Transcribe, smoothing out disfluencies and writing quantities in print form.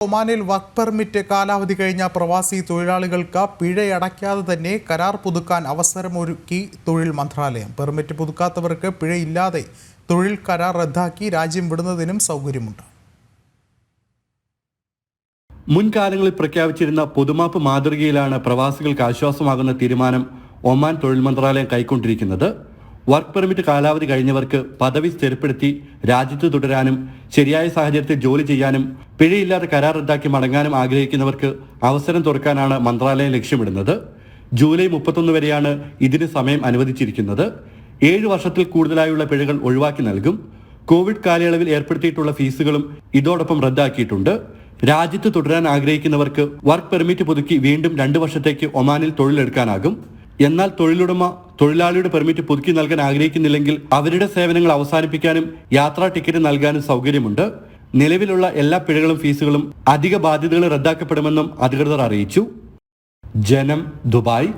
ഒമാനിൽ work permit കാലാവധി കഴിഞ്ഞ പ്രവാസി തൊഴിലാളികൾക്ക് പിഴയടയ്ക്കാതെ തന്നെ കരാർ പുതുക്കാൻ അവസരമൊരുക്കി തൊഴിൽ മന്ത്രാലയം. പെർമിറ്റ് പുതുക്കാത്തവർക്ക് പിഴയില്ലാതെ തൊഴിൽ കരാർ റദ്ദാക്കി രാജ്യം വിടുന്നതിനും സൗകര്യമുണ്ട്. മുൻകാലങ്ങളിൽ പ്രഖ്യാപിച്ചിരുന്ന പൊതുമാപ്പ് മാതൃകയിലാണ് പ്രവാസികൾക്ക് ആശ്വാസമാകുന്ന തീരുമാനം ഒമാൻ തൊഴിൽ മന്ത്രാലയം കൈക്കൊണ്ടിരിക്കുന്നത്. വർക്ക് പെർമിറ്റ് കാലാവധി കഴിഞ്ഞവർക്ക് പദവി സ്ഥിരപ്പെടുത്തി രാജ്യത്ത് തുടരാനും ശരിയായ സാഹചര്യത്തിൽ ജോലി ചെയ്യാനും പിഴയില്ലാതെ കരാർ റദ്ദാക്കി മടങ്ങാനും ആഗ്രഹിക്കുന്നവർക്ക് അവസരം തുറക്കാനാണ് മന്ത്രാലയം ലക്ഷ്യമിടുന്നത്. ജൂലൈ 31 വരെയാണ് ഇതിന് സമയം അനുവദിച്ചിരിക്കുന്നത്. 7 വർഷത്തിൽ കൂടുതലായുള്ള പിഴകൾ ഒഴിവാക്കി നൽകും. കോവിഡ് കാലയളവിൽ ഏർപ്പെടുത്തിയിട്ടുള്ള ഫീസുകളും ഇതോടൊപ്പം റദ്ദാക്കിയിട്ടുണ്ട്. രാജ്യത്ത് തുടരാൻ ആഗ്രഹിക്കുന്നവർക്ക് വർക്ക് പെർമിറ്റ് പുതുക്കി വീണ്ടും 2 വർഷത്തേക്ക് ഒമാനിൽ തൊഴിലെടുക്കാനാകും. എന്നാൽ തൊഴിലുടമ തൊഴിലാളിയുടെ പെർമിറ്റ് പുതുക്കി നൽകാൻ ആഗ്രഹിക്കുന്നില്ലെങ്കിൽ അവരുടെ സേവനങ്ങൾ അവസാനിപ്പിക്കാനും യാത്രാ ടിക്കറ്റ് നൽകാനും സൗകര്യമുണ്ട്. നിലവിലുള്ള എല്ലാ പിഴകളും ഫീസുകളും അധിക ബാധ്യതകൾ റദ്ദാക്കപ്പെടുമെന്നും അധികൃതർ അറിയിച്ചു. ജനം, ദുബായ്.